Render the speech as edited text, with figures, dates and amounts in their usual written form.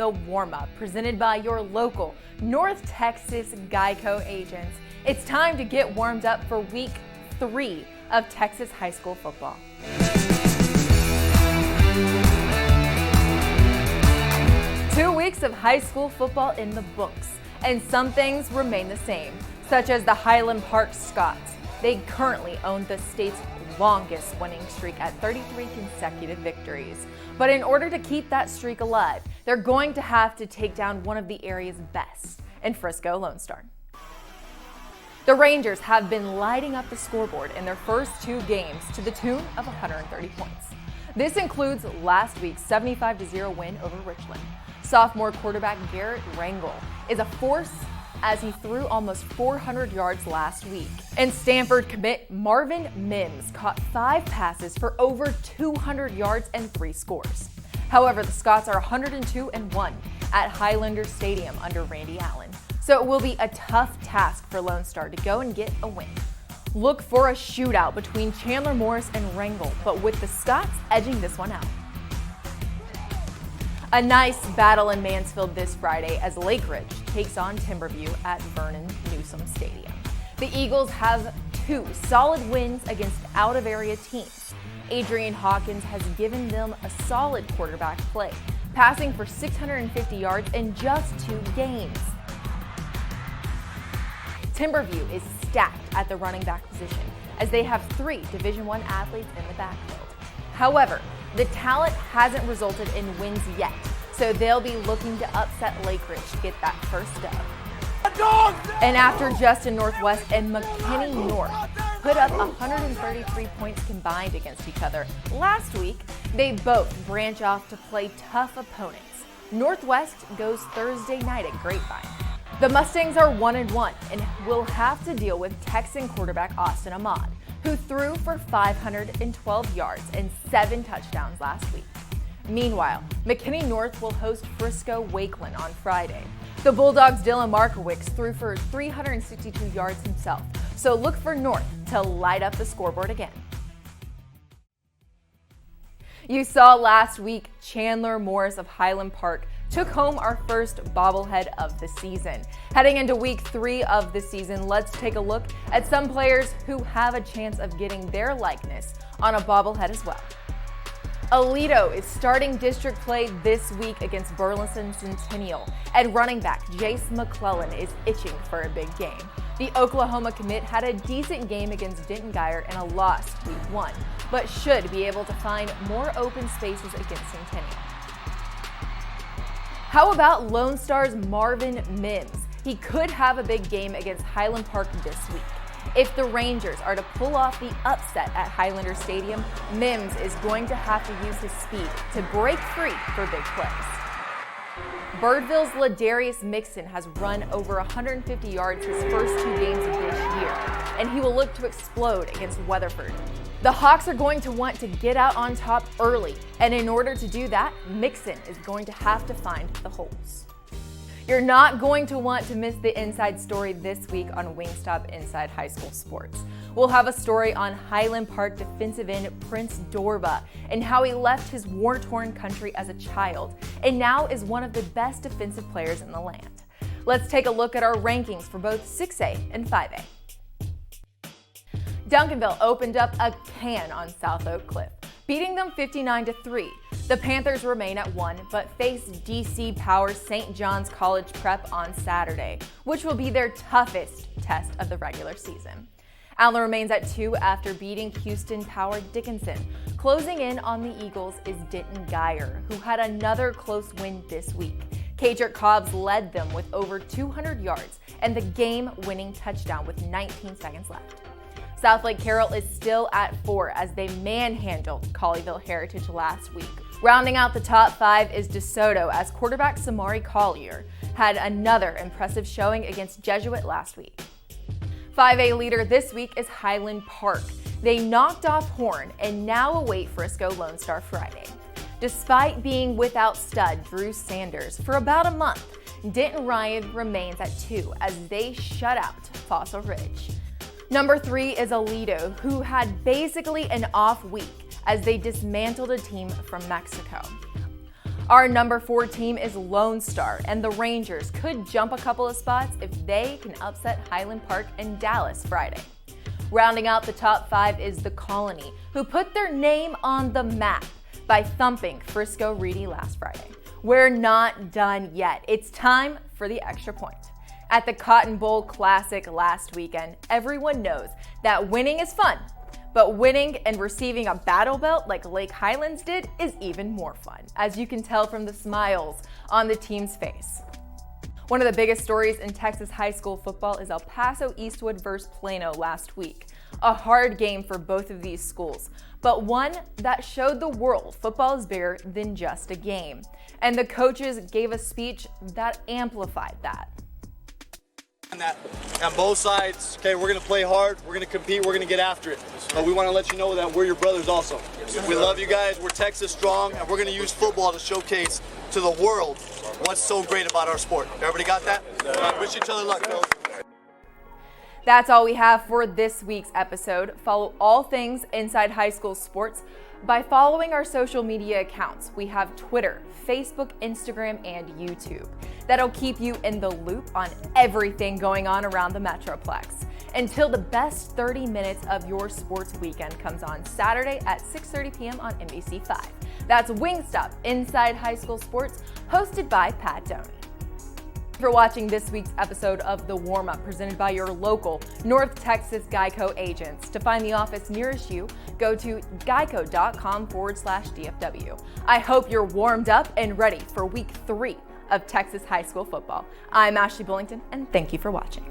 The warm-up presented by your local North Texas Geico agents. It's time to get warmed up for week 3 of Texas high school football. Two weeks of high school football in the books, and some things remain the same, such as the Highland Park Scots. They currently own the state's longest winning streak at 33 consecutive victories. But in order to keep that streak alive, they're going to have to take down one of the area's best in Frisco Lone Star. The Rangers have been lighting up the scoreboard in their first 2 games to the tune of 130 points. This includes last week's 75-0 win over Richland. Sophomore quarterback Garrett Rangel is a force as he threw almost 400 yards last week. And Stanford commit Marvin Mims caught 5 passes for over 200 yards and 3 scores. However, the Scots are 102-1 at Highlander Stadium under Randy Allen, so it will be a tough task for Lone Star to go and get a win. Look for a shootout between Chandler Morris and Rangel, but with the Scots edging this one out. A nice battle in Mansfield this Friday as Lake Ridge takes on Timberview at Vernon Newsom Stadium. The Eagles have 2 solid wins against out-of-area teams. Adrian Hawkins has given them a solid quarterback play, passing for 650 yards in just 2 games. Timberview is stacked at the running back position as they have 3 Division I athletes in the backfield. However, the talent hasn't resulted in wins yet, so they'll be looking to upset Lake Ridge to get that first dub. And after Justin Northwest and McKinney North put up 133 points combined against each other last week, they both branch off to play tough opponents. Northwest goes Thursday night at Grapevine. The Mustangs are 1-1 and will have to deal with Texan quarterback Austin Ahmad, who threw for 512 yards and 7 touchdowns last week. Meanwhile, McKinney North will host Frisco Wakeland on Friday. The Bulldogs' Dylan Markowicz threw for 362 yards himself, so look for North to light up the scoreboard again. You saw last week Chandler Morris of Highland Park took home our first bobblehead of the season. Heading into week 3 of the season, let's take a look at some players who have a chance of getting their likeness on a bobblehead as well. Alito is starting district play this week against Burleson Centennial, and running back Jace McClellan is itching for a big game. The Oklahoma commit had a decent game against Denton Guyer and a loss week 1, but should be able to find more open spaces against Centennial. How about Lone Star's Marvin Mims? He could have a big game against Highland Park this week. If the Rangers are to pull off the upset at Highlander Stadium, Mims is going to have to use his speed to break free for big plays. Birdville's Ladarius Mixon has run over 150 yards his first 2 games of this year, and he will look to explode against Weatherford. The Hawks are going to want to get out on top early, and in order to do that, Mixon is going to have to find the holes. You're not going to want to miss the inside story this week on Wingstop Inside High School Sports. We'll have a story on Highland Park defensive end Prince Dorba and how he left his war-torn country as a child and now is one of the best defensive players in the land. Let's take a look at our rankings for both 6A and 5A. Duncanville opened up a can on South Oak Cliff, beating them 59-3. The Panthers remain at 1, but face DC Power St. John's College Prep on Saturday, which will be their toughest test of the regular season. Allen remains at 2 after beating Houston Power Dickinson. Closing in on the Eagles is Denton Guyer, who had another close win this week. Kadrick Cobbs led them with over 200 yards and the game-winning touchdown with 19 seconds left. Southlake Carroll is still at 4 as they manhandled Colleyville Heritage last week. Rounding out the top 5 is DeSoto as quarterback Samari Collier had another impressive showing against Jesuit last week. 5A leader this week is Highland Park. They knocked off Horn and now await Frisco Lone Star Friday. Despite being without stud Drew Sanders for about a month, Denton Ryan remains at 2 as they shut out Fossil Ridge. Number 3 is Alito, who had basically an off week as they dismantled a team from Mexico. Our number 4 team is Lone Star, and the Rangers could jump a couple of spots if they can upset Highland Park in Dallas Friday. Rounding out the top 5 is the Colony, who put their name on the map by thumping Frisco Reedy last Friday. We're not done yet. It's time for the extra point. At the Cotton Bowl Classic last weekend, everyone knows that winning is fun, but winning and receiving a battle belt like Lake Highlands did is even more fun, as you can tell from the smiles on the team's face. One of the biggest stories in Texas high school football is El Paso Eastwood versus Plano last week. A hard game for both of these schools, but one that showed the world football is bigger than just a game. And the coaches gave a speech that amplified that. On both sides, okay, we're going to play hard, we're going to compete, we're going to get after it. But we want to let you know that we're your brothers also. We love you guys, we're Texas strong, and we're going to use football to showcase to the world what's so great about our sport. Everybody got that? Wish each other luck, fellas. That's all we have for this week's episode. Follow all things inside high school sports by following our social media accounts. We have Twitter, Facebook, Instagram, and YouTube. That'll keep you in the loop on everything going on around the Metroplex until the best 30 minutes of your sports weekend comes on Saturday at 6:30 p.m. on NBC5. That's Wingstop Inside High School Sports, hosted by Pat Doney. For watching this week's episode of The Warm-Up, presented by your local North Texas Geico agents. To find the office nearest you, go to geico.com/DFW. I hope you're warmed up and ready for week 3 of Texas high school football. I'm Ashlea Bullington, and thank you for watching.